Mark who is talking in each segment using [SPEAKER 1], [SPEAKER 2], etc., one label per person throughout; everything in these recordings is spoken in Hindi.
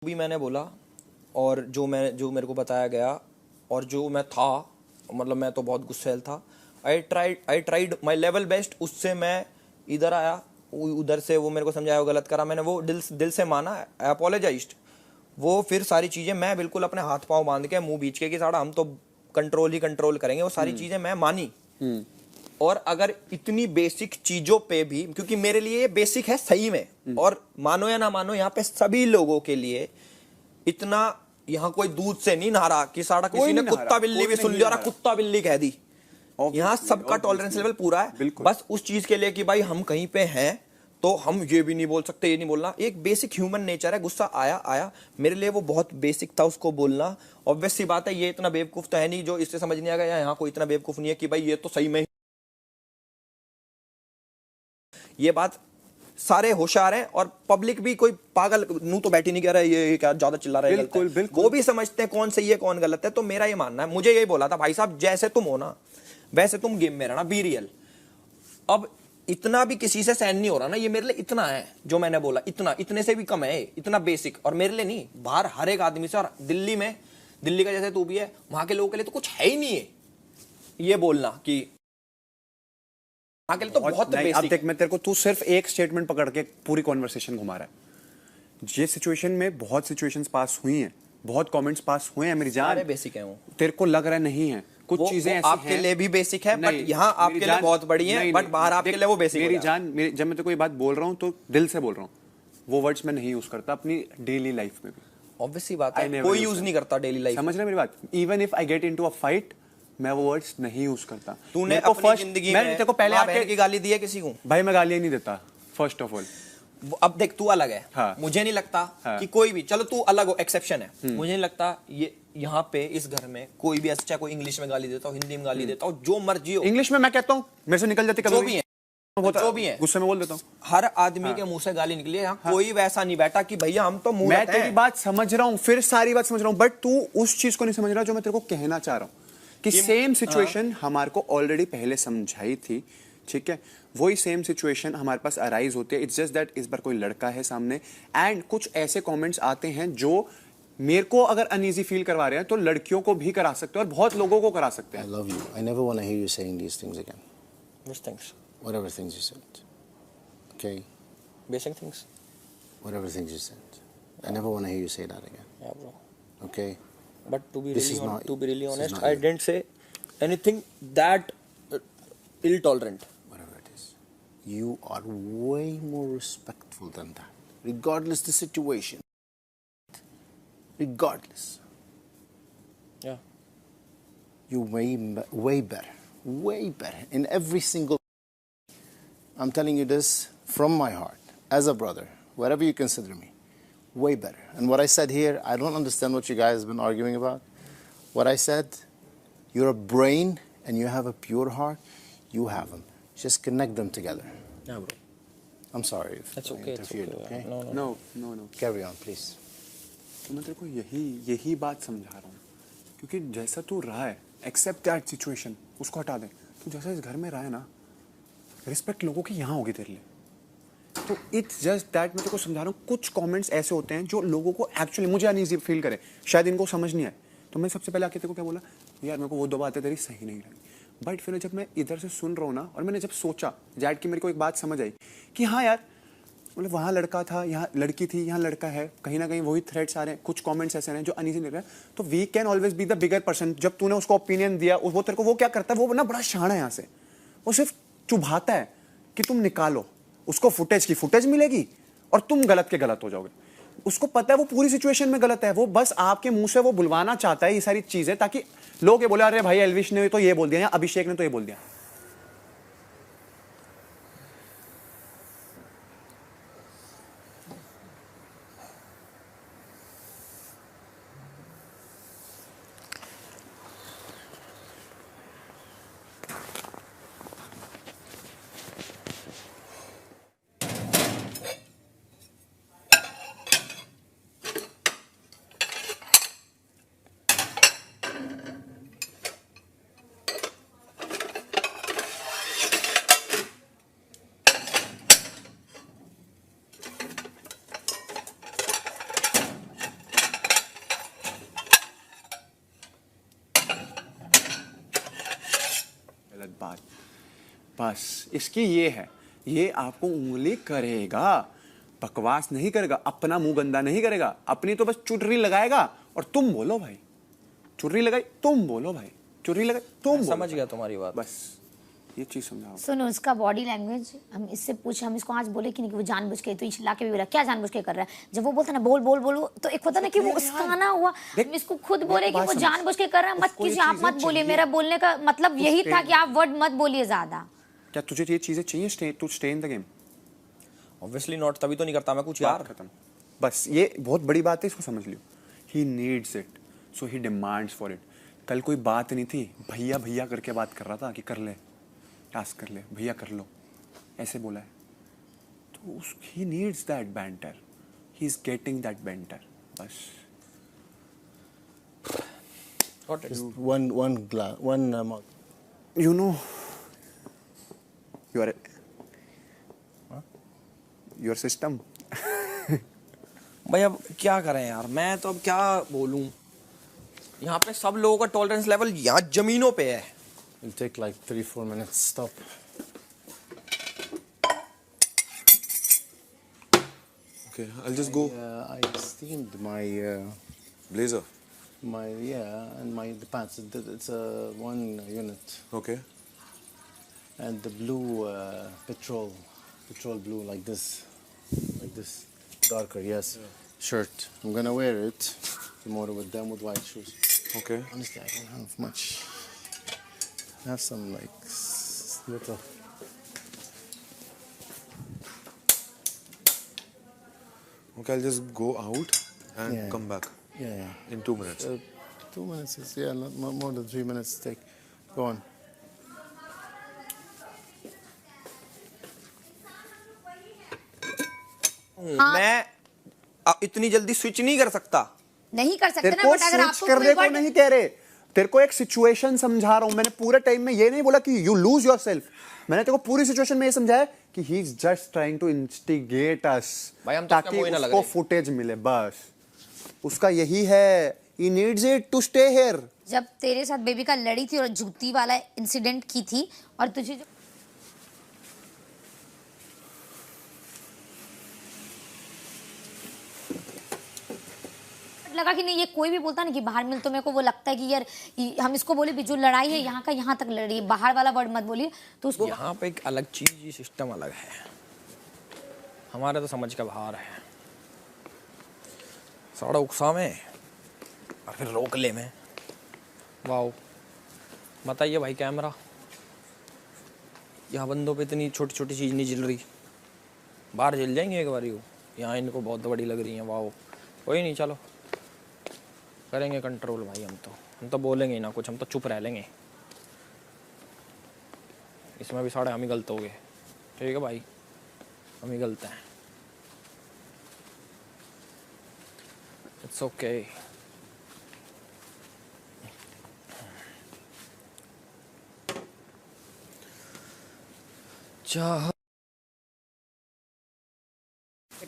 [SPEAKER 1] भी मैंने बोला और जो मेरे को बताया गया और जो मैं था, मतलब मैं तो बहुत गुस्सैल था। I tried my level best. उससे मैं इधर आया, उधर से वो मेरे को समझाया, वो गलत करा, मैंने वो दिल से माना, आई अपोलोजाइज्ड। वो फिर सारी चीज़ें मैं बिल्कुल अपने हाथ पाँव बांध के मुंह बीच के कि साड़ा हम तो कंट्रोल करेंगे, वो सारी चीज़ें मैं मानी। और अगर इतनी बेसिक चीज़ों पे भी, क्योंकि मेरे लिए ये बेसिक है सही में, और मानो या ना मानो यहाँ पे सभी लोगों के लिए इतना, यहाँ कोई दूध से नहीं नहा रहा कि साड़ा किसी ने कुत्ता बिल्ली भी सुन लिया और कुत्ता बिल्ली कह दी। यहाँ सबका टॉलरेंस लेवल पूरा है। बस उस चीज के लिए कि भाई हम कहीं पे हैं तो हम ये भी नहीं बोल सकते, ये नहीं बोलना। एक बेसिक ह्यूमन नेचर है, गुस्सा आया मेरे लिए वो बहुत बेसिक था उसको बोलना। ऑब्वियस सी बात है, ये इतना बेवकूफ तो है नहीं जो इससे समझ नहीं आ गया, यहाँ कोई इतना बेवकूफ नहीं है कि भाई ये तो सही में, ये बात सारे होशियार हैं और पब्लिक भी कोई पागल नू तो बैठी नहीं कह रहा है ये क्या ज्यादा चिल्ला रहा है।
[SPEAKER 2] बिल्कुल।
[SPEAKER 1] वो भी समझते हैं कौन सही है कौन गलत है। तो मेरा ये मानना है, मुझे यही बोला था भाई साहब जैसे तुम हो ना वैसे तुम गेम में रहना, बी रियल। अब इतना भी किसी से सहन नहीं हो रहा ना, ये मेरे लिए इतना है जो मैंने बोला, इतने से भी कम है, इतना बेसिक। और मेरे लिए नहीं, बाहर हर एक आदमी से, और दिल्ली का जैसे तू भी है, वहां के लोगों के लिए तो कुछ है ही नहीं है ये बोलना कि वहां के लिए तो बहुत बेसिक।
[SPEAKER 2] अब देख, मैं तेरे को, तू सिर्फ एक स्टेटमेंट पकड़ के पूरी कॉन्वर्सेशन घुमा रहा है। ये सिचुएशन में बहुत सिचुएशंस पास हुई हैं, बहुत कमेंट्स पास हुए हैं मेरी जान,
[SPEAKER 1] बेसिक है वो।
[SPEAKER 2] तेरे को लग रहा नहीं है, कुछ चीजें ऐसी
[SPEAKER 1] आपके लिए भी बेसिक है, बट यहाँ आपके लिए बहुत बड़ी है, बट बाहर आपके लिए वो बेसिक है।
[SPEAKER 2] मेरी जान, जब मैं तेरे को ये बात बोल रहा हूँ तो दिल से बोल रहा हूँ, वो वर्ड्स मैं नहीं यूज करता अपनी डेली लाइफ में भी।
[SPEAKER 1] ऑब्वियसली बात है, कोई यूज नहीं करता डेली लाइफ।
[SPEAKER 2] समझ रहे मेरी बात? Even if I get into a fight, मैं वो वर्ड्स नहीं यूज करता।
[SPEAKER 1] तूने अपनी जिंदगी में तेरे को पहले आपके की गाली दी है किसी को?
[SPEAKER 2] भाई मैं गालियां नहीं देता, फर्स्ट ऑफ ऑल।
[SPEAKER 1] अब देख, तू अलग है।
[SPEAKER 2] हाँ।
[SPEAKER 1] मुझे नहीं लगता कि कोई भी, चलो तू अलग हो, एक्सेप्शन है। मुझे नहीं लगता ये यहाँ पे इस घर में कोई भी, अच्छा कोई इंग्लिश में गाली देता हो, हिंदी में गाली देता हो, जो मर्जी हो।
[SPEAKER 2] इंग्लिश में मैं कहता हूँ, मेरे से निकल जाती कभी,
[SPEAKER 1] जो भी है
[SPEAKER 2] गुस्से में बोल देता हूँ।
[SPEAKER 1] हर आदमी के मुंह से गाली निकली है, यहाँ कोई वैसा नहीं बैठा कि भैया हम तो मुंह,
[SPEAKER 2] मैं तेरी बात समझ रहा हूँ, फिर सारी बात समझ रहा हूँ, बट तू उस चीज को नहीं समझ रहा जो मैं तेरे को कहना चाह रहा हूँ कि सेम सिचुएशन हमारे को ऑलरेडी पहले समझाई थी, ठीक है? वही सेम सिचुएशन हमारे पास अराइज होती है। इट्स जस्ट दैट इस बार कोई लड़का है सामने, एंड कुछ ऐसे कमेंट्स आते हैं जो मेरे को अगर अनईजी फील करवा रहे हैं तो लड़कियों को भी करा सकते हैं और बहुत लोगों को करा सकते हैं।
[SPEAKER 3] I love you. I never want to hear you saying these things again.
[SPEAKER 1] Which things?
[SPEAKER 3] Whatever things you said. Okay?
[SPEAKER 1] Basic things.
[SPEAKER 3] Whatever things you said. I never want to hear you say that again.
[SPEAKER 1] Yeah, bro.
[SPEAKER 3] Okay?
[SPEAKER 1] But to be
[SPEAKER 3] This is not-
[SPEAKER 1] really
[SPEAKER 3] this is
[SPEAKER 1] honest,
[SPEAKER 3] not
[SPEAKER 1] I
[SPEAKER 3] you.
[SPEAKER 1] didn't say anything that ill-tolerant.
[SPEAKER 3] Whatever it is. You are way more respectful than that. Regardless the situation. Regardless.
[SPEAKER 1] Yeah.
[SPEAKER 3] You way better. Way better. In every single... I'm telling you this from my heart. As a brother. Whatever you consider me. Way better. And what I said here, I don't understand what you guys have been arguing about. What I said, you're a brain and you have a pure heart. You have them. Just connect them together.
[SPEAKER 1] Yeah, bro.
[SPEAKER 3] I'm sorry if
[SPEAKER 1] That's
[SPEAKER 3] I
[SPEAKER 1] okay. It's
[SPEAKER 3] interfered,
[SPEAKER 1] okay.
[SPEAKER 3] okay?
[SPEAKER 1] No.
[SPEAKER 3] Carry on, please.
[SPEAKER 2] तो मैं तेरे को यही बात समझा रहा हूँ, क्योंकि जैसा तू रहा है, एक्सेप्ट दैट सिचुएशन, उसको हटा दे। तू जैसा इस घर में रहा है ना, रिस्पेक्ट लोगों की यहाँ होगी तेरे लिए। तो इट्स जस्ट दैट, मैं तेरे को समझा रहा हूँ, कुछ कमेंट्स ऐसे होते हैं जो लोगों को एक्चुअली, मुझे अनईजी फील करे, शायद इनको समझ नहीं आए। तो मैं सबसे पहले आके तेरे को क्या बोला, यार मेरे को वो 2 बातें तेरी सही नहीं लगी। बट फिर जब मैं इधर से सुन रहा हूँ ना, और मैंने जब सोचा जैट की, मेरे को एक बात समझ आई कि हाँ यार, मतलब वहाँ लड़का था, यहाँ लड़की थी, यहाँ लड़का है, कहीं ना कहीं वही थ्रेड्स आ रहे हैं, कुछ कमेंट्स ऐसे हैं जो अनईजी लग रहे हैं। तो we can always be the bigger person. जब तूने उसको ओपिनियन दिया, वो तेरे को वो क्या करता है, वो ना बड़ा शाना है यहाँ से, वो सिर्फ चुभाता है कि तुम निकालो उसको, फुटेज की फुटेज मिलेगी और तुम गलत के गलत हो जाओगे। उसको पता है वो पूरी सिचुएशन में गलत है, वो बस आपके मुंह से वो बुलवाना चाहता है ये सारी चीजें, ताकि लोग ये बोले अरे भाई एल्विश ने तो ये बोल दिया या अभिषेक ने तो ये बोल दिया। बस इसकी ये है, ये आपको उंगली करेगा, बकवास नहीं करेगा, अपना मुंह गंदा नहीं करेगा, अपनी तो बस चुटरी लगाएगा और तुम बोलो भाई, चुटरी लगाई तुम बोलो भाई, चुटरी लगाई तुम बोलो।
[SPEAKER 1] समझ गया तुम्हारी बात।
[SPEAKER 2] बस ये चीज समझाओ।
[SPEAKER 4] सुनो, उसका बॉडी लैंग्वेज हम इससे पूछे, हम इसको आज बोले कि नहीं कि वो जानबूझ के, तो इस लाके भी बोला क्या जानबूझ के कर रहा है। जब वो बोलता ना बोल बोल बोल, तो एक होता ना कि वो उसका ना हुआ, हम इसको खुद बोले कि वो जानबूझ के कर रहा है, मत कीजिए, आप मत बोलिए। मेरा बोलने का मतलब यही था कि आप वर्ड मत बोलिए ज्यादा।
[SPEAKER 2] क्या तुझे ये चीजें चाहिए to stay in the game?
[SPEAKER 1] Obviously not, तभी तो नहीं करता मैं कुछ यार।
[SPEAKER 2] खत्म। बस ये बहुत बड़ी बात है, इसको समझ लियो। He needs it, so he demands for it. कल कोई बात नहीं थी, भैया भैया करके बात कर रहा था कि कर ले टास्क, कर ले भैया, कर लो, ऐसे बोला है। तो he needs that banter, he is getting that banter. बस
[SPEAKER 1] Got it.
[SPEAKER 3] Just one glass, one mug.
[SPEAKER 2] You know your your system.
[SPEAKER 1] भाई अब क्या करें यार, मैं तो अब क्या बोलूं। यहाँ पे सब लोगों का टॉलरेंस लेवल यहाँ जमीनों पे है।
[SPEAKER 3] It'll take like 3-4 minutes. Stop.
[SPEAKER 5] Okay, I'll just go.
[SPEAKER 3] I steamed my
[SPEAKER 5] Blazer.
[SPEAKER 3] and the pants. It's a 1 unit,
[SPEAKER 5] Okay.
[SPEAKER 3] and the blue petrol blue like this, darker. Yes. Shirt. I'm gonna wear it tomorrow with them with white shoes.
[SPEAKER 5] Okay.
[SPEAKER 3] Honestly, I don't have much. I have some like little.
[SPEAKER 5] Okay, I'll just go out and
[SPEAKER 3] Yeah.
[SPEAKER 5] come back
[SPEAKER 3] Yeah.
[SPEAKER 5] in 2 minutes.
[SPEAKER 3] 2 minutes is not more than 3 minutes to take. Go on.
[SPEAKER 1] मैं इतनी जल्दी स्विच नहीं कर सकता।
[SPEAKER 4] नहीं कर सकते
[SPEAKER 2] तेरे
[SPEAKER 4] ना,
[SPEAKER 2] को
[SPEAKER 4] बट अगर
[SPEAKER 2] स्विच
[SPEAKER 4] आपको
[SPEAKER 2] करने को
[SPEAKER 4] कोई
[SPEAKER 2] नहीं कह रहे, तेरे को एक सिचुएशन समझा रहा हूं। मैंने पूरे टाइम में ये नहीं बोला कि यू लूज योरसेल्फ। मैंने तेरे को पूरी सिचुएशन में ये समझाया कि he is just trying to instigate us,
[SPEAKER 1] भाई हम तो उसका
[SPEAKER 2] ताकि
[SPEAKER 1] मुंह ही ना लग
[SPEAKER 2] उसको
[SPEAKER 1] रहे।
[SPEAKER 2] फुटेज मिले। बस उसका यही है, he needs it to stay here.
[SPEAKER 4] जब तेरे साथ बेबी का लड़ी थी और जूती वाला इंसिडेंट की थी, और तुझे जो लगा कि नहीं, ये कोई भी बोलता ना कि बाहर मिल, तो मेरे को वो लगता है कि यार हम इसको बोले भी जो लड़ाई है यहाँ का यहाँ तक लड़ी, बाहर वाला वर्ड मत बोलिए। तो उसको
[SPEAKER 1] यहाँ पे एक अलग चीज, ये सिस्टम अलग है, हमारे तो समझ का बाहर है। साड़ा उकसा में और फिर रोकले में। वाओ, बताइए भाई कैमरा, यहाँ बंदों पे इतनी छोटी छोटी चीज नहीं जल रही, बाहर जल जाएंगे एक बारी वो। यहाँ इनको बहुत बड़ी लग रही है। वाओ, कोई नहीं, चलो करेंगे कंट्रोल भाई। हम तो बोलेंगे ही ना कुछ, हम तो चुप रह लेंगे। इसमें भी साढ़े हम ही गलत हो गए। ठीक है भाई, हम ही गलत हैं। It's okay. चाह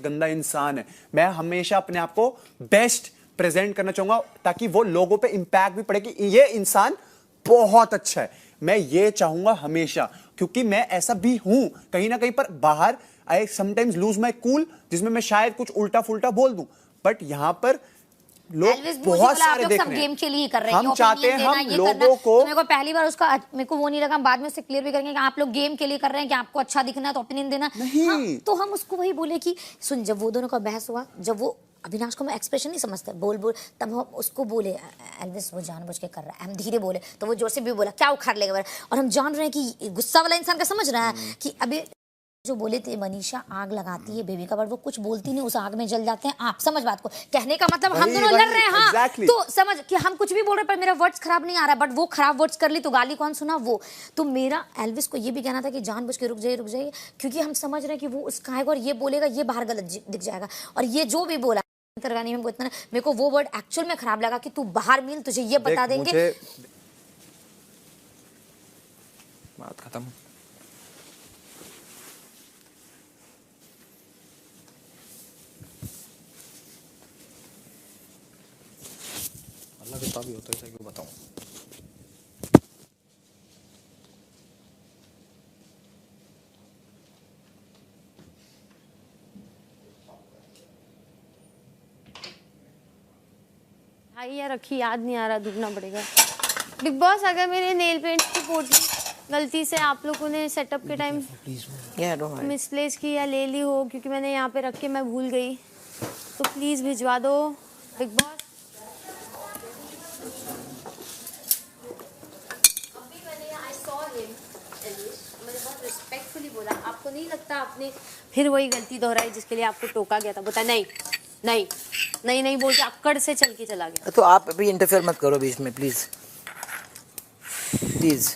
[SPEAKER 2] गंदा इंसान है। मैं हमेशा अपने आप को बेस्ट प्रेजेंट करना चाहूंगा, ताकि वो लोगों पे इंपैक्ट भी पड़े कि ये इंसान बहुत अच्छा है। मैं ये चाहूंगा हमेशा, क्योंकि मैं ऐसा भी हूं कहीं ना कहीं पर। बाहर I sometimes lose my cool, जिसमें मैं शायद कुछ उल्टा फुल्टा बोल दूं, बट यहां पर लोग
[SPEAKER 4] एल्विस भी मुझे
[SPEAKER 2] बहुत
[SPEAKER 4] बोला, आप
[SPEAKER 2] सारे
[SPEAKER 4] लोग
[SPEAKER 2] देख
[SPEAKER 4] सब
[SPEAKER 2] रहे
[SPEAKER 4] गेम
[SPEAKER 2] हैं।
[SPEAKER 4] के लिए कर रहे हैं,
[SPEAKER 2] हम
[SPEAKER 4] ये
[SPEAKER 2] चाहते
[SPEAKER 4] opinion
[SPEAKER 2] हैं
[SPEAKER 4] देना,
[SPEAKER 2] हम
[SPEAKER 4] ये
[SPEAKER 2] लोगों
[SPEAKER 4] करना।
[SPEAKER 2] को,
[SPEAKER 4] तो मेरे को पहली बार उसका मेरे को वो नहीं लगा, बाद में उससे क्लियर भी करेंगे कि आप लोग गेम के लिए कर रहे हैं कि आपको अच्छा दिखना है तो ओपिनियन देना।
[SPEAKER 2] नहीं।
[SPEAKER 4] हाँ, तो हम उसको वही बोले कि सुन, जब वो दोनों का बहस हुआ, जब वो अविनाश को मैं एक्सप्रेशन नहीं समझता, बोल तब हम उसको बोले एल्विस वो जानबूझ के कर रहा है। हम धीरे बोले तो वो जोर से भी बोला क्या उखाड़ लेगा, और हम जान रहे हैं कि गुस्सा वाला इंसान का समझ रहा है कि अभी जो बोले थे मनीषा आग लगाती है बेबी का, बट वो कुछ बोलती नहीं, उस आग में जल जाते हैं। आप समझ बात को, कहने का मतलब हम दोनों लड़ रहे हैं। हाँ,
[SPEAKER 2] exactly.
[SPEAKER 4] तो समझ कि हम कुछ भी बोल रहे हैं, पर मेरा वर्ड्स खराब नहीं आ रहा, बट वो खराब वर्ड्स कर ली तो गाली कौन सुना वो। तो मेरा एल्विस को ये भी कहना था कि जानबूझ के रुक जाइए, क्योंकि हम समझ रहे हैं कि वो उसका आएगा और ये बोलेगा, ये बाहर गलत दिख जाएगा। और ये जो भी बोला तरगानी में, इतना मेरे को वो वर्ड एक्चुअल में खराब लगा कि तू बाहर मिल, तुझे ये बता देंगे।
[SPEAKER 1] बात खत्म। अल्लाह कितना भी होता है, इसे क्यों बताऊं।
[SPEAKER 6] आई या रखी याद नहीं आ रहा, ढूंढना पड़ेगा। बिग बॉस, अगर मेरे नेल पेंट की पोटली गलती से आप लोगों ने सेटअप के टाइम मिसप्लेस की या ले ली हो, क्योंकि मैंने यहाँ पे रख के मैं भूल गई, तो प्लीज़ भिजवा दो बिग बॉस।
[SPEAKER 4] अभी मैंने आई सॉ हिम, मैंने बहुत रिस्पेक्टफुली बोला, आपको नहीं लगता आपने
[SPEAKER 6] फिर वही गलती दोहराई जिसके लिए आपको टोका गया था? बता नहीं नहीं नहीं नहीं बोल के अक्कड़ से चल के चला गया।
[SPEAKER 7] तो आप अभी इंटरफेयर मत करो बीच में, प्लीज प्लीज।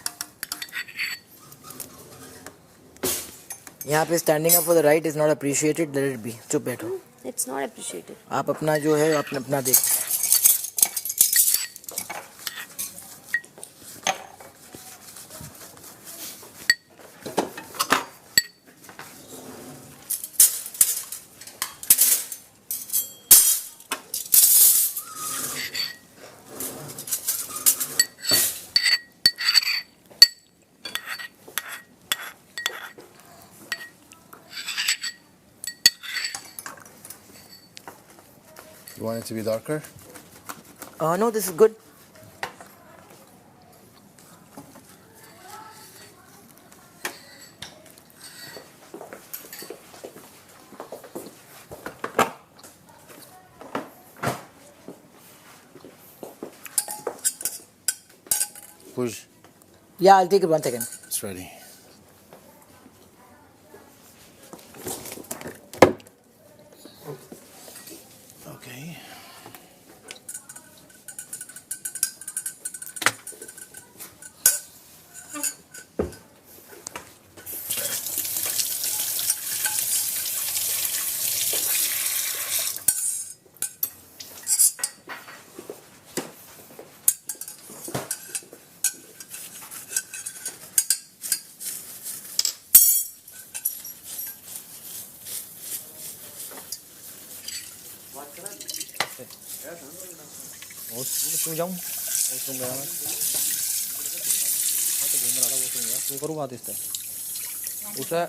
[SPEAKER 7] यहाँ पे standing up for the right is not appreciated, let it be. चुप बैठो।
[SPEAKER 6] It's not appreciated.
[SPEAKER 7] आप अपना जो है अपना देख।
[SPEAKER 3] You want it to be darker?
[SPEAKER 7] No, this is good.
[SPEAKER 3] Push.
[SPEAKER 7] Yeah, I'll take it 1 second.
[SPEAKER 3] It's ready. Okay.
[SPEAKER 1] Washroom जाऊँ? वॉशरूम गया मैं तो घूम रहा था, वॉशरूम गया। तू करूँ बात इस तरह उसे